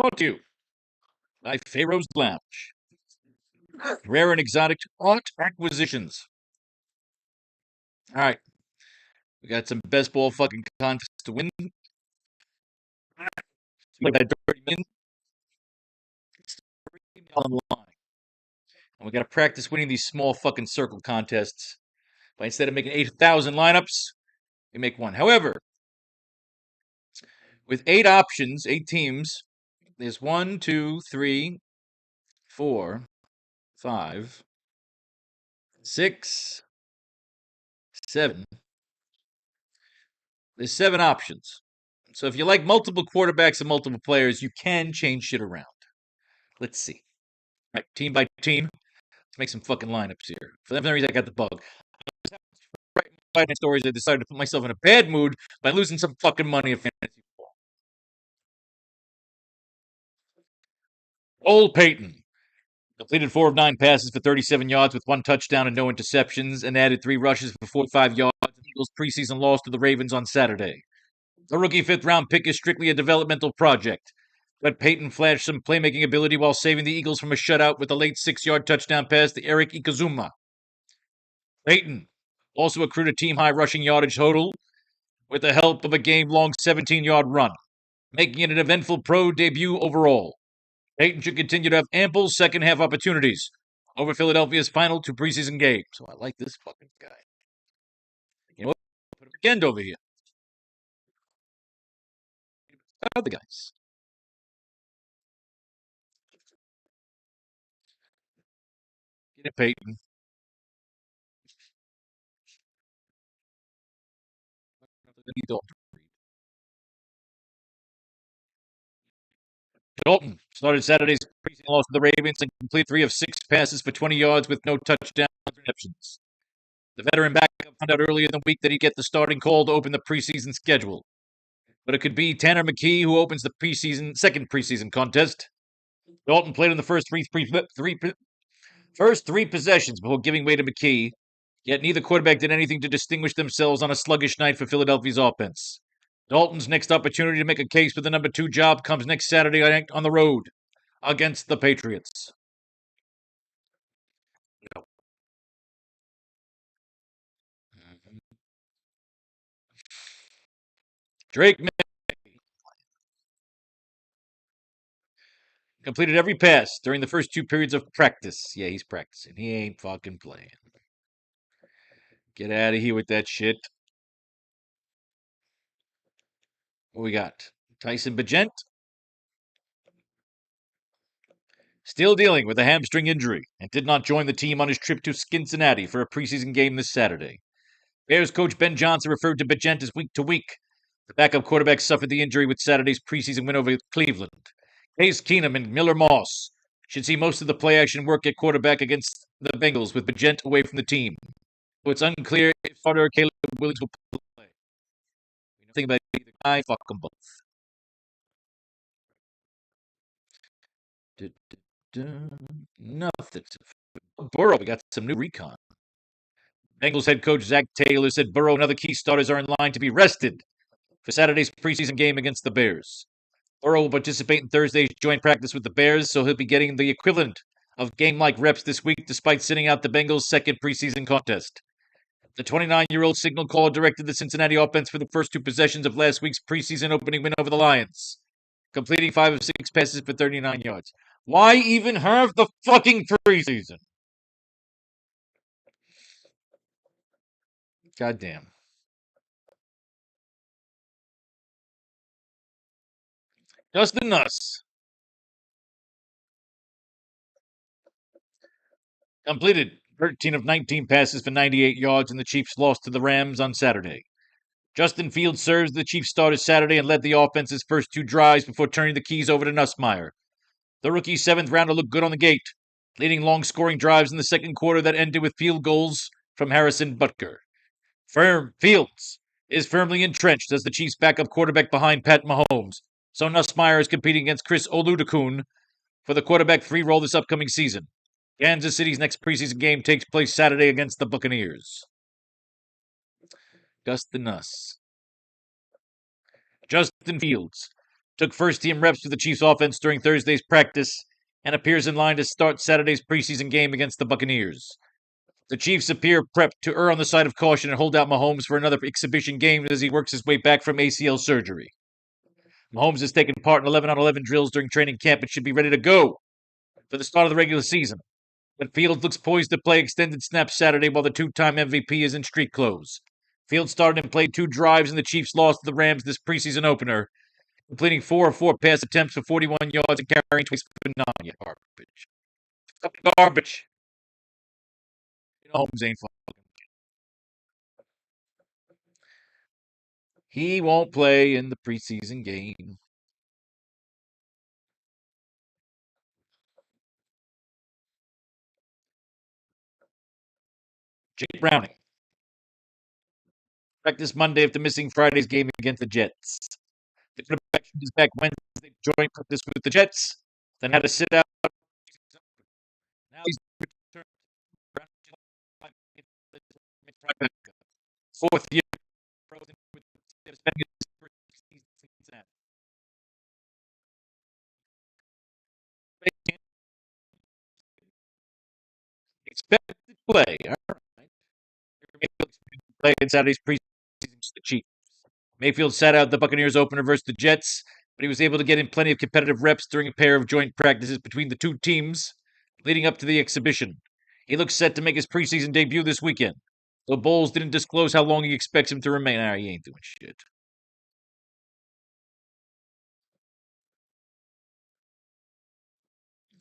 Brought to you by Faro's Lounge. Rare and exotic art acquisitions. All right. We got some best ball fucking contests to win. That dirty million. It's on the line. And we got to practice winning these small fucking circle contests. But instead of making 8,000 lineups, we make one. However, with 8 options, 8 teams, there's 1, 2, 3, 4, 5, 6, 7. There's 7 options. So if you like multiple quarterbacks and multiple players, you can change shit around. Let's see. All right, team by team. Let's make some fucking lineups here. For that reason, I got the bug. Writing stories, I decided to put myself in a bad mood by losing some fucking money in fantasy football. Old Peyton completed 4 of 9 passes for 37 yards with 1 touchdown and no interceptions, and added 3 rushes for 45 yards in the Eagles' preseason loss to the Ravens on Saturday. The rookie 5th-round pick is strictly a developmental project, but Peyton flashed some playmaking ability while saving the Eagles from a shutout with a late 6-yard touchdown pass to Eric Ikazuma. Peyton also accrued a team-high rushing yardage total with the help of a game-long 17-yard run, making it an eventful pro debut overall. Peyton should continue to have ample second-half opportunities over Philadelphia's final 2 preseason games. So I like this fucking guy. You know what? Put a weekend over here. Other guys. Get it, Peyton. Dalton started Saturday's preseason loss to the Ravens and completed 3 of 6 passes for 20 yards with no touchdowns or interceptions. The veteran backup found out earlier in the week that he'd get the starting call to open the preseason schedule. But it could be Tanner McKee who opens the second preseason contest. Dalton played in the first three possessions before giving way to McKee, yet neither quarterback did anything to distinguish themselves on a sluggish night for Philadelphia's offense. Dalton's next opportunity to make a case for the number 2 job comes next Saturday on the road against the Patriots. No. Drake May completed every pass during the first 2 periods of practice. Yeah, he's practicing. He ain't fucking playing. Get out of here with that shit. What we got? Tyson Bagent. Still dealing with a hamstring injury and did not join the team on his trip to Cincinnati for a preseason game this Saturday. Bears coach Ben Johnson referred to Bagent as week to week. The backup quarterback suffered the injury with Saturday's preseason win over Cleveland. Case Keenum and Miller Moss should see most of the play action work at quarterback against the Bengals with Bagent away from the team. So it's unclear if Faro or Caleb Williams will play. Think about either guy, fuck them both. Nothing. Burrow, we got some new recon. Bengals head coach Zach Taylor said Burrow and other key starters are in line to be rested for Saturday's preseason game against the Bears. Burrow will participate in Thursday's joint practice with the Bears, so he'll be getting the equivalent of game-like reps this week despite sitting out the Bengals' second preseason contest. The 29-year-old signal caller directed the Cincinnati offense for the first 2 possessions of last week's preseason opening win over the Lions, completing 5 of 6 passes for 39 yards. Why even have the fucking preseason? Goddamn. Justin Nuss completed 13 of 19 passes for 98 yards, and the Chiefs lost to the Rams on Saturday. Justin Fields serves the Chiefs starter Saturday and led the offense's first 2 drives before turning the keys over to Nussmeier. The rookie 7th rounder looked good on the gate, leading long scoring drives in the second quarter that ended with field goals from Harrison Butker. Fields is firmly entrenched as the Chiefs' backup quarterback behind Pat Mahomes, so Nussmeier is competing against Chris Oludokun for the quarterback 3 role this upcoming season. Kansas City's next preseason game takes place Saturday against the Buccaneers. Justin Nuss. Justin Fields took first-team reps with the Chiefs offense during Thursday's practice, and appears in line to start Saturday's preseason game against the Buccaneers. The Chiefs appear prepped to err on the side of caution and hold out Mahomes for another exhibition game as he works his way back from ACL surgery. Mahomes has taken part in 11-on-11 drills during training camp and should be ready to go for the start of the regular season. But Fields looks poised to play extended snaps Saturday while the two-time MVP is in street clothes. Fields started and played 2 drives in the Chiefs' loss to the Rams this preseason opener, completing 4 of 4 pass attempts for 41 yards and carrying twice for 9. Garbage. Fucking garbage. Mahomes ain't fucking. He won't play in the preseason game. Jake Browning. Practice Monday after missing Friday's game against the Jets. The quarterback is back Wednesday, joined practice with the Jets, then had to sit out. Now he's returned. Fourth year expected to play. All right. Play in Saturday's preseason to the Chiefs. Mayfield sat out the Buccaneers opener versus the Jets, but he was able to get in plenty of competitive reps during a pair of joint practices between the two teams leading up to the exhibition. He looks set to make his preseason debut this weekend, though Bowles didn't disclose how long he expects him to remain. He ain't doing shit.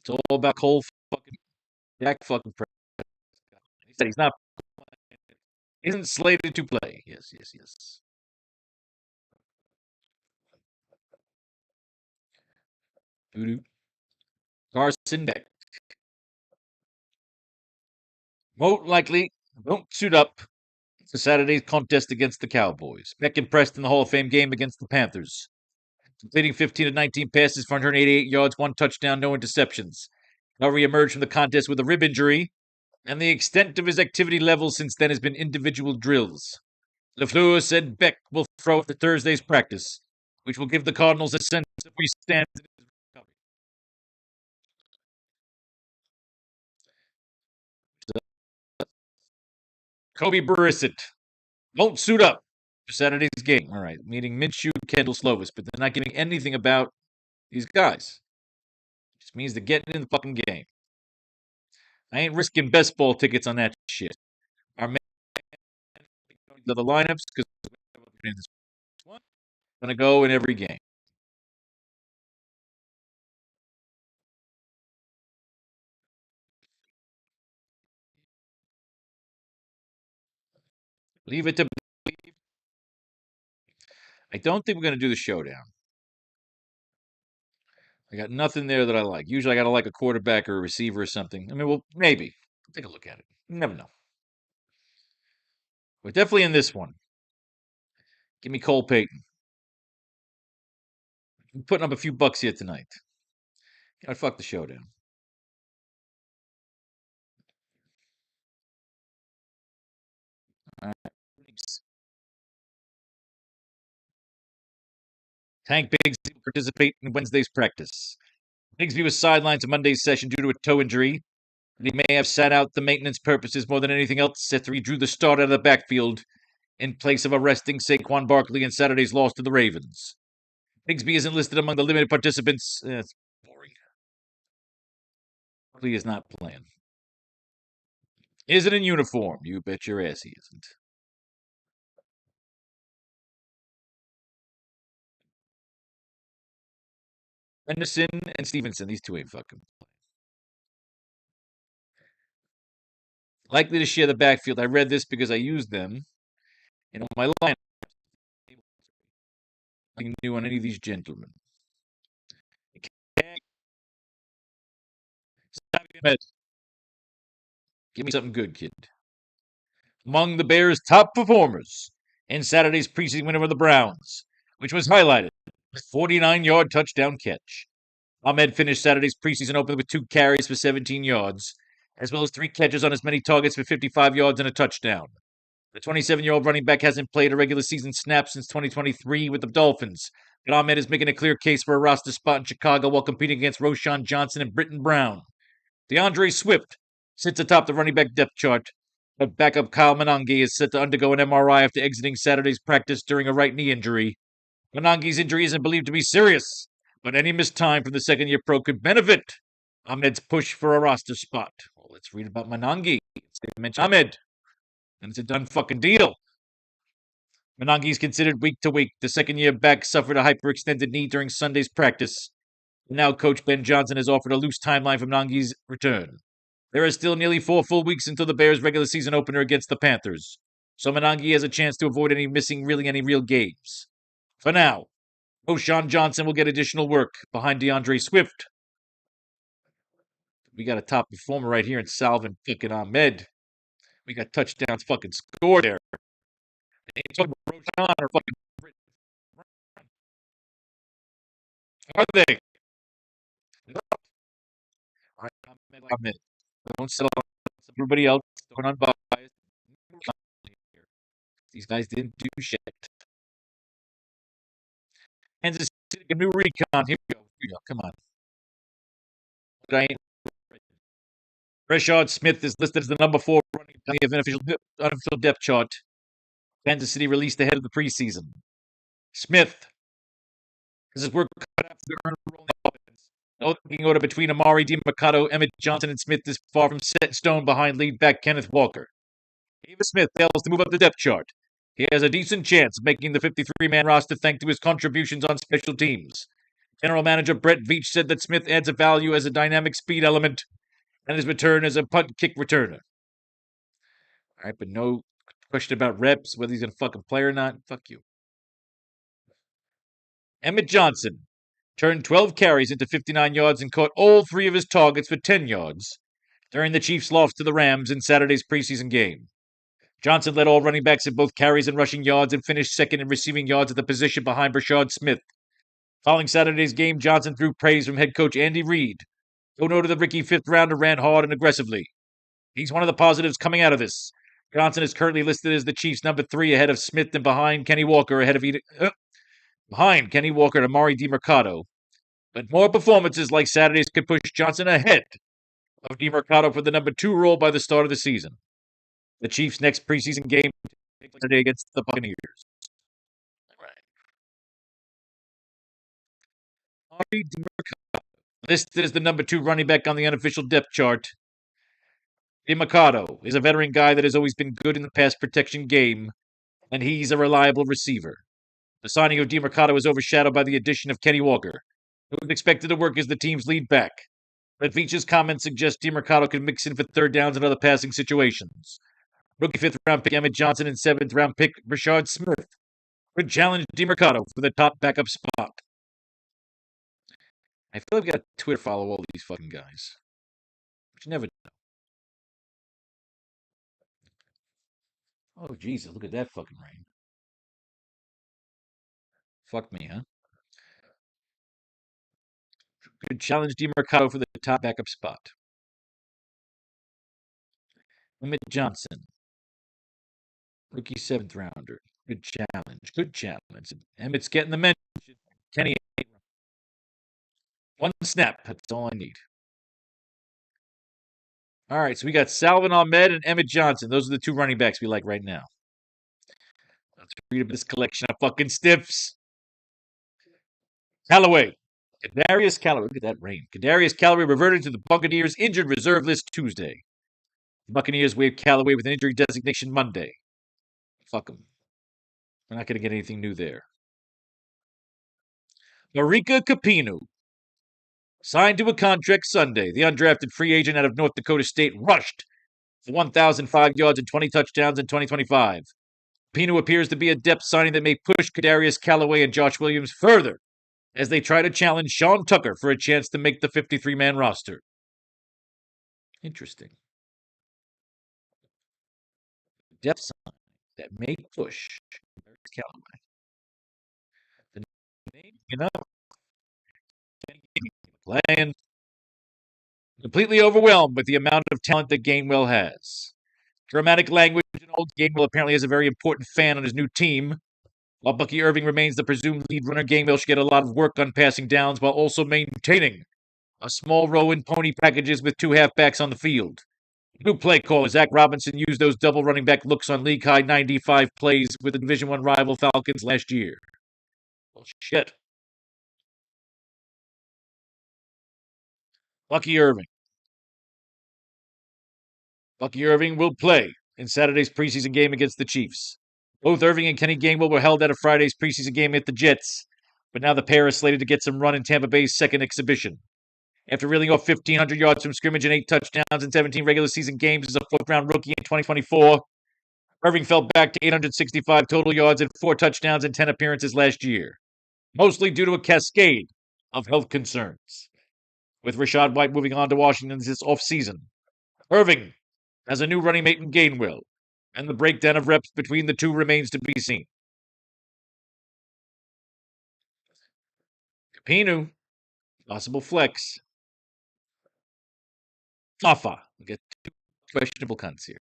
It's all about Cole fucking Dak fucking Prescott. He said he's not isn't slated to play. Yes. Voodoo. Carson Beck. Most likely won't suit up for Saturday's contest against the Cowboys. Beck impressed in the Hall of Fame game against the Panthers, completing 15 of 19 passes for 188 yards, 1 touchdown, no interceptions. However, he emerged from the contest with a rib injury, and the extent of his activity level since then has been individual drills. LaFleur said Beck will throw at Thursday's practice, which will give the Cardinals a sense of where he stands in his recovery. Kobe Brissett won't suit up for Saturday's game. All right, meeting Minshew, Kendall, Slovis, but they're not giving anything about these guys. It just means they're getting in the fucking game. I ain't risking best ball tickets on that shit. Our man the lineups because I'm gonna go in every game. Leave it to. I don't think we're gonna do the showdown. I got nothing there that I like. Usually, I gotta like a quarterback or a receiver or something. I mean, well, maybe. Take a look at it. You never know. We're definitely in this one. Give me Cole Payton. I'm putting up a few bucks here tonight. I fuck the showdown. All right. Tank Bigsby will participate in Wednesday's practice. Bigsby was sidelined to Monday's session due to a toe injury, and he may have sat out the maintenance purposes more than anything else after he drew the start out of the backfield in place of arresting Saquon Barkley in Saturday's loss to the Ravens. Bigsby isn't listed among the limited participants. It's boring. Barkley is not playing. Isn't in uniform. You bet your ass he isn't. Henderson and Stevenson, these two ain't fucking likely to share the backfield. I read this because I used them in my lineup. Nothing new on any of these gentlemen. Give me something good, kid. Among the Bears' top performers in Saturday's preseason win over the Browns, which was highlighted with a 49-yard touchdown catch. Ahmed finished Saturday's preseason opener with 2 carries for 17 yards, as well as 3 catches on as many targets for 55 yards and a touchdown. The 27-year-old running back hasn't played a regular season snap since 2023 with the Dolphins, And Ahmed is making a clear case for a roster spot in Chicago while competing against Roshan Johnson and Britton Brown. DeAndre Swift sits atop the running back depth chart, but backup Kyle Monange is set to undergo an MRI after exiting Saturday's practice during a right knee injury. Monange's injury isn't believed to be serious, but any missed time from the second-year pro could benefit Ahmed's push for a roster spot. Well, let's read about Monange. They mention Ahmed, and it's a done fucking deal. Monange is considered week to week. The second-year back suffered a hyperextended knee during Sunday's practice. Now, Coach Ben Johnson has offered a loose timeline for Monange's return. There are still nearly 4 full weeks until the Bears' regular season opener against the Panthers, so Monange has a chance to avoid any real games. For now, Roshan Johnson will get additional work behind DeAndre Swift. We got a top performer right here in Salvin fucking Ahmed. We got touchdowns fucking scored there. They ain't talking about Roshan or fucking Britain. Are they? All right, Ahmed. Don't settle on everybody else. Don't unbiased. These guys didn't do shit. Kansas City, a new recon. Here we go. Come on. Rashad Smith is listed as the number 4 running back on the unofficial depth chart. Kansas City released ahead of the preseason. Smith has his work cut out to earn a role in the offense. No thinking order between Amari DiMercato, Emmett Johnson, and Smith is far from set in stone behind lead back Kenneth Walker. Even Smith fails to move up the depth chart. He has a decent chance of making the 53-man roster thanks to his contributions on special teams. General Manager Brett Veach said that Smith adds a value as a dynamic speed element and his return as a punt kick returner. All right, but no question about reps, whether he's going to fucking play or not. Fuck you. Emmett Johnson turned 12 carries into 59 yards and caught all 3 of his targets for 10 yards during the Chiefs' loss to the Rams in Saturday's preseason game. Johnson led all running backs in both carries and rushing yards and finished second in receiving yards at the position behind Rashad Smith. Following Saturday's game, Johnson threw praise from head coach Andy Reid, who noted the rookie 5th rounder ran hard and aggressively. He's one of the positives coming out of this. Johnson is currently listed as the Chiefs' number 3 ahead of Smith and behind Kenny Walker and Amari DiMercato. But more performances like Saturday's could push Johnson ahead of DiMercato for the number 2 role by the start of the season. The Chiefs' next preseason game takes Saturday against the Buccaneers. Amari DiMercato, listed as the number 2 running back on the unofficial depth chart. DiMercato is a veteran guy that has always been good in the pass protection game, and he's a reliable receiver. The signing of DiMercato is overshadowed by the addition of Kenny Walker, who is expected to work as the team's lead back. But Veach's comments suggest DiMercato can mix in for third downs and other passing situations. Rookie 5th-round pick Emmett Johnson and 7th-round pick Rashad Smith would challenge DiMercato for the top backup spot. I feel like I've got to Twitter follow all these fucking guys. But you never know. Oh, Jesus, look at that fucking rain. Fuck me, huh? Could challenge DiMercato for the top backup spot. Emmett Johnson, rookie 7th rounder. Good challenge. Emmett's getting the mention. Kenny, 1 snap. That's all I need. All right, so we got Salvin Ahmed and Emmett Johnson. Those are the 2 running backs we like right now. Let's read about this collection of fucking stiffs. Callaway. Kadarius Callaway. Look at that rain. Kadarius Callaway reverted to the Buccaneers' injured reserve list Tuesday. The Buccaneers waived Callaway with an injury designation Monday. Fuck them. We're not going to get anything new there. Marika Capinu signed to a contract Sunday. The undrafted free agent out of North Dakota State rushed for 1,005 yards and 20 touchdowns in 2025. Capinu appears to be a depth signing that may push Kadarius Callaway and Josh Williams further as they try to challenge Sean Tucker for a chance to make the 53-man roster. Interesting. Depth sign that may push Callaway. The name, playing completely overwhelmed with the amount of talent that Gainwell has. Dramatic language and old Gainwell apparently has a very important fan on his new team, While Bucky Irving remains the presumed lead runner, Gainwell should get a lot of work on passing downs while also maintaining a small row in pony packages with two halfbacks on the field. New play caller Zach Robinson used those double running back looks on league high 95 plays with the Division One rival Falcons last year. Well, shit. Bucky Irving. Bucky Irving will play in Saturday's preseason game against the Chiefs. Both Irving and Kenny Gainwell were held at a Friday's preseason game at the Jets, but now the pair are slated to get some run in Tampa Bay's second exhibition. After reeling off 1,500 yards from scrimmage and 8 touchdowns in 17 regular season games as a fourth-round rookie in 2024, Irving fell back to 865 total yards and 4 touchdowns in 10 appearances last year, mostly due to a cascade of health concerns. With Rachaad White moving on to Washington this offseason, Irving has a new running mate in Gainwell, and the breakdown of reps between the two remains to be seen. Capinu, possible flex. Alpha, we get 2 questionable cunts here.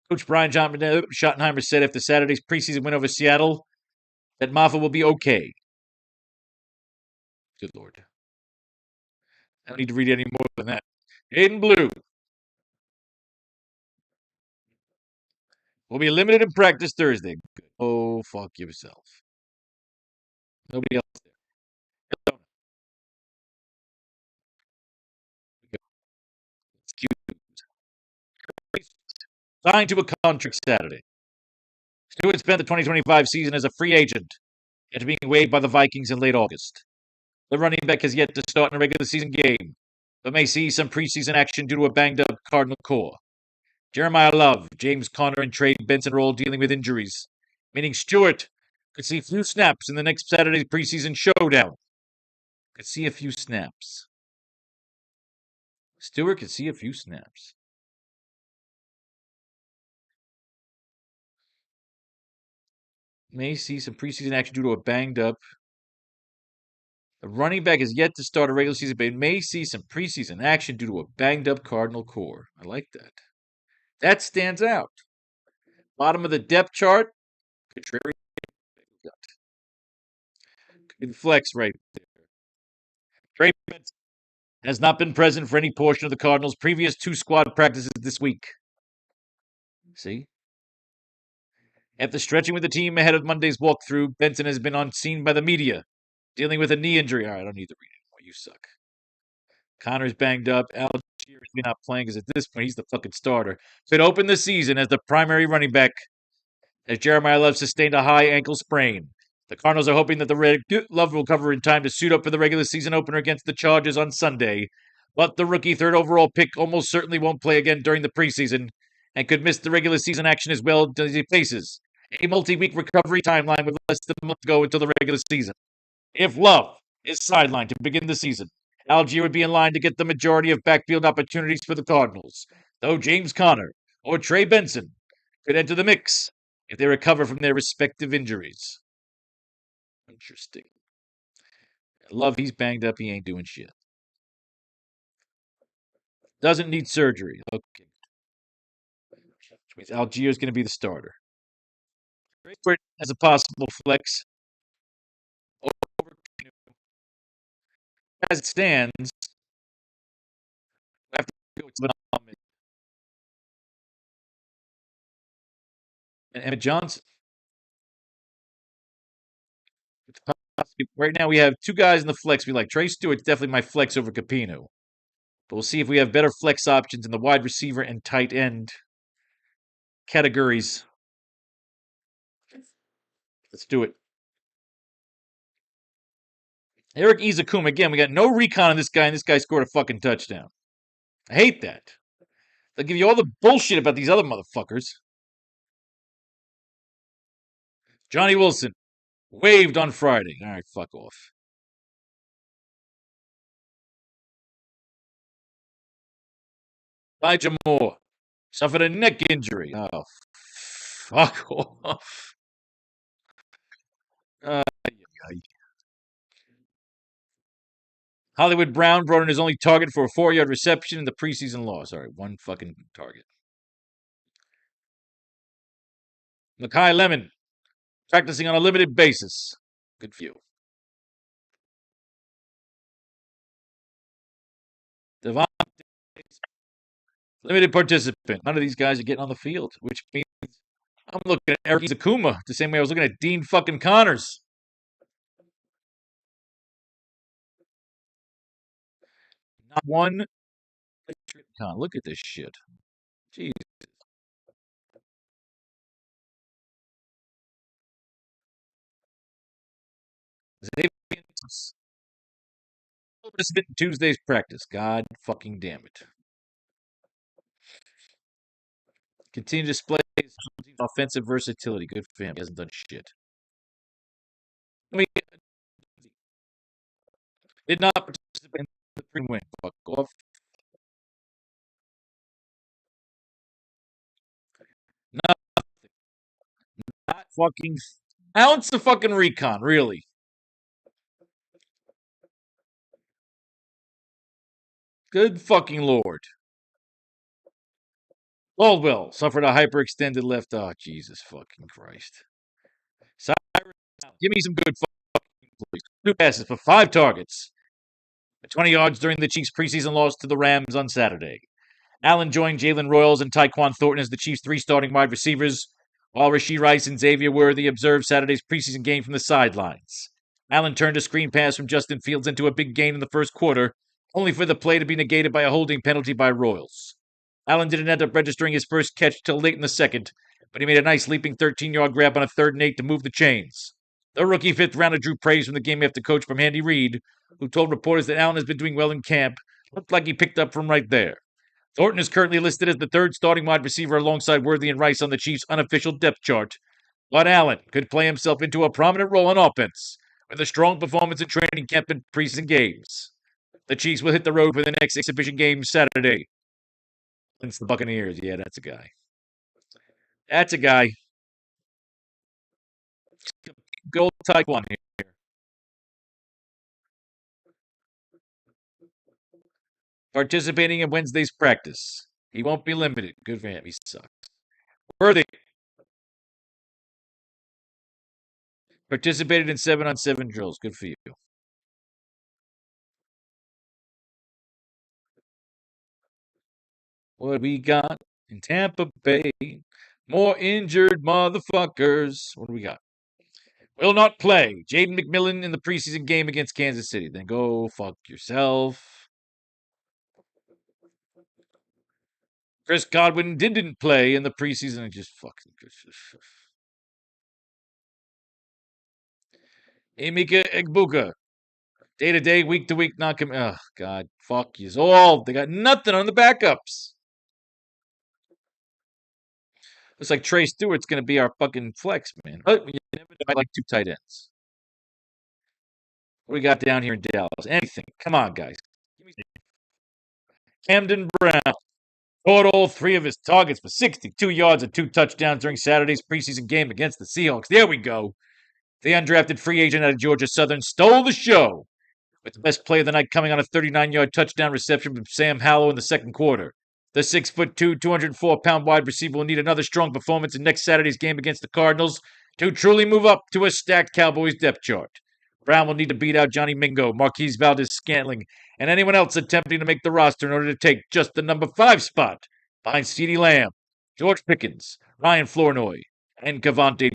Coach Brian Schottenheimer said after Saturday's preseason win over Seattle that Maffa will be okay. Good Lord. I don't need to read any more than that. In blue. Will be limited in practice Thursday. Oh, fuck yourself. Nobody else there. Signed to a contract Saturday. Stewart spent the 2025 season as a free agent after being waived by the Vikings in late August. The running back has yet to start in a regular season game, but may see some preseason action due to a banged-up Cardinal core. Jeremiah Love, James Conner, and Trey Benson are all dealing with injuries, meaning Stewart could see a few snaps in the next Saturday's preseason showdown. Could see a few snaps. Stewart could see a few snaps. May see some preseason action due to a banged-up. The running back is yet to start a regular season, but may see some preseason action due to a banged-up Cardinal core. I like that. That stands out. Bottom of the depth chart, contrary. Could be the flex right there. Trey Benson has not been present for any portion of the Cardinals' previous 2 squad practices this week. See? After stretching with the team ahead of Monday's walkthrough, Benson has been on scene by the media, dealing with a knee injury. All right, I don't need to read it anymore. You suck. Connor's banged up. Algier is not playing because at this point he's the fucking starter. Could open the season as the primary running back as Jeremiah Love sustained a high ankle sprain. The Cardinals are hoping that the Love will recover in time to suit up for the regular season opener against the Chargers on Sunday, but the rookie third overall pick almost certainly won't play again during the preseason and could miss the regular season action as well as he faces a multi-week recovery timeline with less than a month to go until the regular season. If Love is sidelined to begin the season, Algier would be in line to get the majority of backfield opportunities for the Cardinals, though James Conner or Trey Benson could enter the mix if they recover from their respective injuries. Interesting. Love, he's banged up. He ain't doing shit. Doesn't need surgery. Okay. Which means Algier's going to be the starter. As a possible flex. As it stands, we have to go to and Emmett Johnson. Right now, we have 2 guys in the flex we like. Trey Stewart's definitely my flex over Capino. But we'll see if we have better flex options in the wide receiver and tight end categories. Let's do it. Eric Izakum, again, we got no recon on this guy, and this guy scored a fucking touchdown. I hate that. They'll give you all the bullshit about these other motherfuckers. Johnny Wilson, waived on Friday. All right, fuck off. Elijah Moore suffered a neck injury. Oh, fuck off. Hollywood Brown brought in his only target for a 4-yard reception in the preseason loss. All right, 1 fucking target. Makai Lemon practicing on a limited basis. Good for you. Devon, limited participant. None of these guys are getting on the field, which means I'm looking at Eric Zakuma the same way I was looking at Dean fucking Connors. Not one. Look at this shit. Jeez. Participant in Tuesday's practice. God fucking damn it. Continue to display his offensive versatility. Good for him. He hasn't done shit. I mean, did not participate in the pre-win. Fuck off. Not fucking ounce of fucking recon, really. Good fucking lord. Caldwell suffered a hyperextended left. Oh, Jesus fucking Christ. Cyrus, give me some good fucking plays. 2 passes for 5 targets. 20 yards during the Chiefs' preseason loss to the Rams on Saturday. Allen joined Jalen Royals and Tyquan Thornton as the Chiefs' 3 starting wide receivers, while Rashee Rice and Xavier Worthy observed Saturday's preseason game from the sidelines. Allen turned a screen pass from Justin Fields into a big gain in the first quarter, only for the play to be negated by a holding penalty by Royals. Allen didn't end up registering his first catch till late in the second, but he made a nice leaping 13-yard grab on a 3rd and 8 to move the chains. The rookie 5th rounder drew praise from the game after coach from Andy Reid, who told reporters that Allen has been doing well in camp. Looked like he picked up from right there. Thornton is currently listed as the 3rd starting wide receiver alongside Worthy and Rice on the Chiefs' unofficial depth chart. But Allen could play himself into a prominent role on offense with a strong performance in training camp and preseason games. The Chiefs will hit the road for the next exhibition game Saturday. Against the Buccaneers. Yeah, that's a guy. That's a guy. Good old Taekwondo here. Participating in Wednesday's practice. He won't be limited. Good for him. He sucks. Worthy participated in 7-on-7 drills. Good for you. What we got in Tampa Bay? More injured motherfuckers. What do we got? Will not play. Jaden McMillan in the preseason game against Kansas City. Then go fuck yourself. Chris Godwin didn't play in the preseason. Just fucking. Emeka Egbuka. Day to day, week to week, not coming. Oh, God. Fuck yous all. They got nothing on the backups. Looks like Trey Stewart's going to be our fucking flex, man. But you never know. I like 2 tight ends. What we got down here in Dallas? Anything. Come on, guys. Camden Brown. Total 3 of his targets for 62 yards and 2 touchdowns during Saturday's preseason game against the Seahawks. There we go. The undrafted free agent out of Georgia Southern stole the show, with the best play of the night coming on a 39-yard touchdown reception from Sam Howell in the second quarter. The 6'2", 204-pound wide receiver will need another strong performance in next Saturday's game against the Cardinals to truly move up to a stacked Cowboys depth chart. Brown will need to beat out Johnny Mingo, Marquise Valdez-Scantling, and anyone else attempting to make the roster in order to take just the number 5 spot behind CeeDee Lamb, George Pickens, Ryan Flournoy, and Cavante.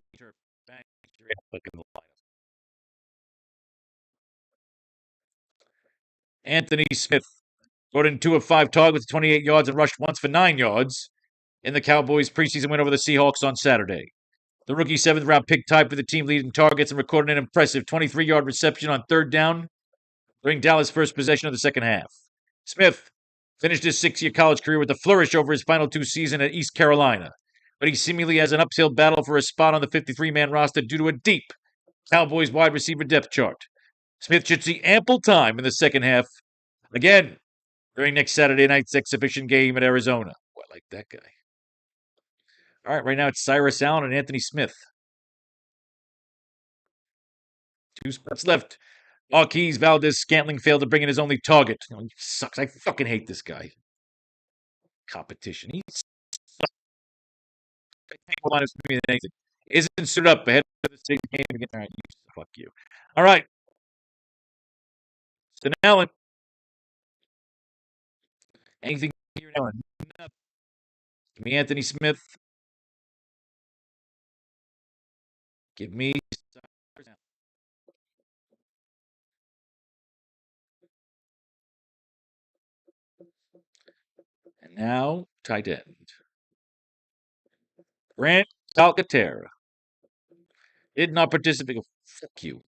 Anthony Smith brought in 2 of 5 targets, 28 yards, and rushed once for 9 yards in the Cowboys' preseason win over the Seahawks on Saturday. The rookie 7th-round pick tied for the team lead in targets and recorded an impressive 23-yard reception on 3rd down during Dallas' first possession of the second half. Smith finished his 6-year college career with a flourish over his final 2 seasons at East Carolina, but he seemingly has an uphill battle for a spot on the 53-man roster due to a deep Cowboys wide receiver depth chart. Smith should see ample time in the second half, again, during next Saturday night's exhibition game at Arizona. Oh, I like that guy. All right, right now it's Cyrus Allen and Anthony Smith. 2 spots left. Marquise Valdez-Scantling failed to bring in his only target. Oh, he sucks. I fucking hate this guy. Competition. He sucks. isn't suited up ahead of the sixth game against. All right, fuck you. All right. So now, anything here now? Give me Anthony Smith. Give me. And now, tight end. Grant Calcaterra. Did not participate. Fuck you.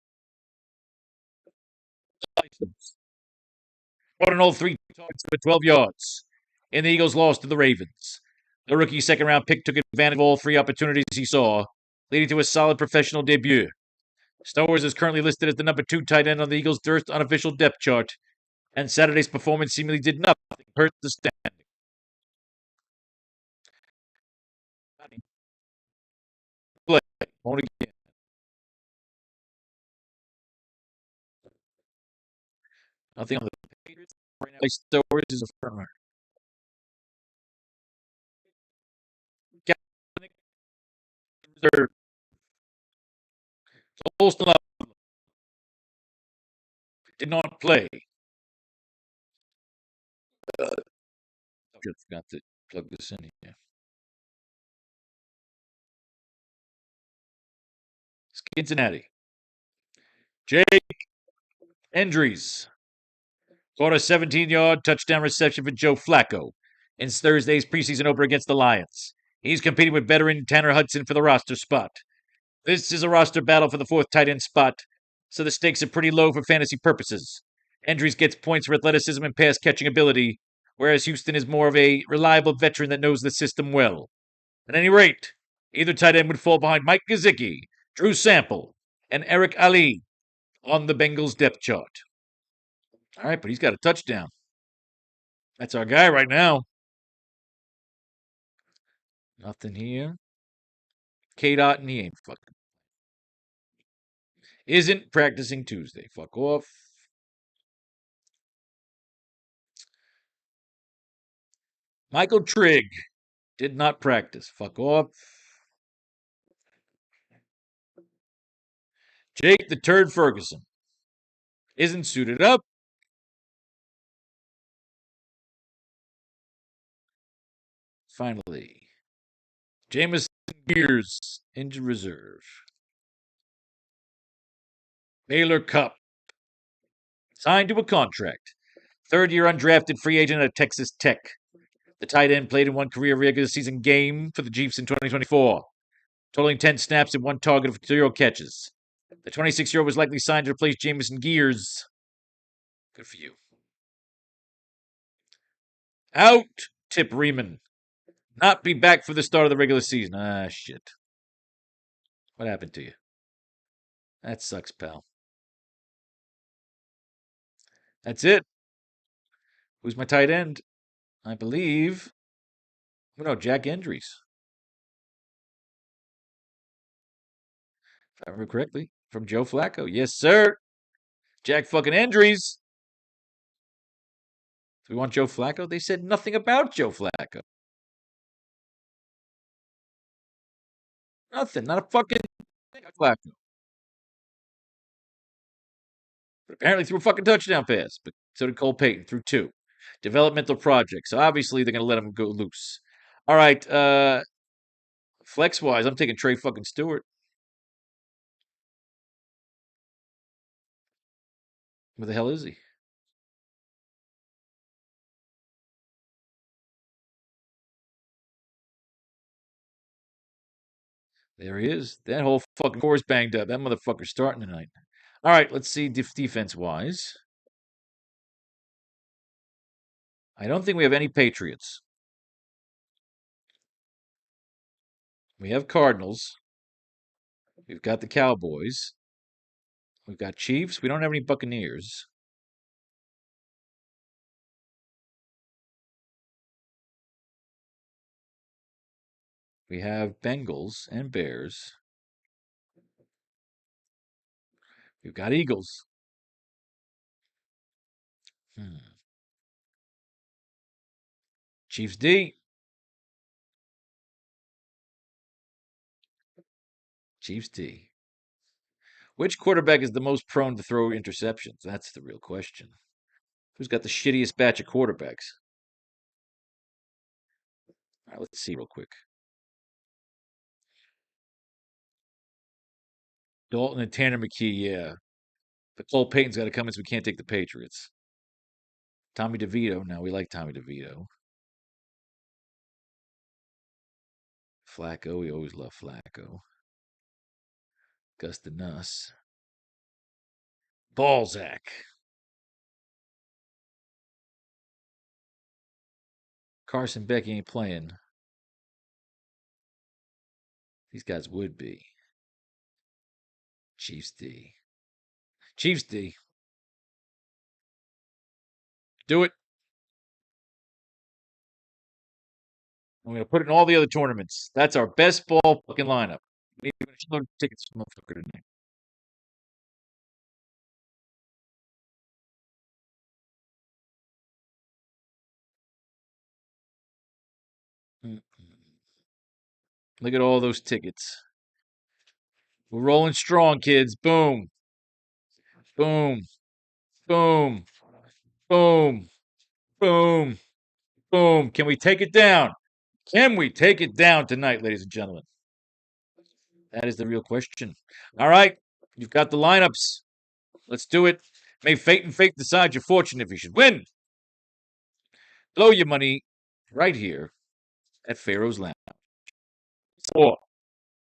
Brought in all three targets for 12 yards. And the Eagles lost to the Ravens. The rookie second round pick took advantage of all three opportunities he saw, leading to a solid professional debut. Stowers is currently listed as the number 2 tight end on the Eagles' first unofficial depth chart, and Saturday's performance seemingly did nothing to hurt the standing. Play. Again. Nothing on the Patriots. Right now, Stowers is a front runner. Reserve. Colston did not play. I forgot to plug this in here. Cincinnati. Jake Endries caught a 17-yard touchdown reception for Joe Flacco in Thursday's preseason opener against the Lions. He's competing with veteran Tanner Hudson for the roster spot. This is a roster battle for the fourth tight end spot, so the stakes are pretty low for fantasy purposes. Endries gets points for athleticism and pass catching ability, whereas Houston is more of a reliable veteran that knows the system well. At any rate, either tight end would fall behind Mike Gesicki, Drew Sample, and Eric Ali on the Bengals depth chart. All right, but he's got a touchdown. That's our guy right now. Nothing here. K-Dot, and he ain't fucking. Isn't practicing Tuesday. Fuck off. Michael Trigg did not practice. Fuck off. Jake the Turd Ferguson isn't suited up. Finally, Jameson Gears injured reserve. Baylor Cup signed to a contract. Third-year undrafted free agent at Texas Tech. The tight end played in one career regular season game for the Chiefs in 2024, totaling 10 snaps and one target of 0 catches. The 26-year-old was likely signed to replace Jameson Gears. Good for you. Out, Tip Riemann. Not be back for the start of the regular season. Ah, shit. What happened to you? That sucks, pal. That's it. Who's my tight end? I believe. Oh, no, Jack Endries. If I remember correctly. From Joe Flacco. Yes, sir. Jack fucking Endries. Do we want Joe Flacco? They said nothing about Joe Flacco. Nothing. Not a fucking thing about Flacco. But apparently threw a fucking touchdown pass. But so did Cole Payton. Threw 2. Developmental project. So obviously they're going to let him go loose. All right. Flex wise, I'm taking Trey fucking Stewart. Where the hell is he? There he is. That whole fucking core's banged up. That motherfucker's starting tonight. All right, let's see defense wise. I don't think we have any Patriots. We have Cardinals. We've got the Cowboys. We've got Chiefs. We don't have any Buccaneers. We have Bengals and Bears. We've got Eagles. Chiefs D. Chiefs D. Which quarterback is the most prone to throw interceptions? That's the real question. Who's got the shittiest batch of quarterbacks? All right, let's see real quick. Dalton and Tanner McKee, yeah. But Cole Payton's got to come in, so we can't take the Patriots. Tommy DeVito. Now we like Tommy DeVito. Flacco. We always love Flacco. Gus the Nuss. Balzac. Carson Beck ain't playing. These guys would be. Chiefs D. Chiefs D. Do it. I'm going to put it in all the other tournaments. That's our best ball fucking lineup. We need to get tickets for motherfucker tonight. Look at all those tickets. We're rolling strong, kids. Boom. Boom. Boom. Boom. Boom. Boom. Can we take it down? Can we take it down tonight, ladies and gentlemen? That is the real question. All right. You've got the lineups. Let's do it. May fate and fate decide your fortune if you should win. Blow your money right here at Faro's Lounge. 4.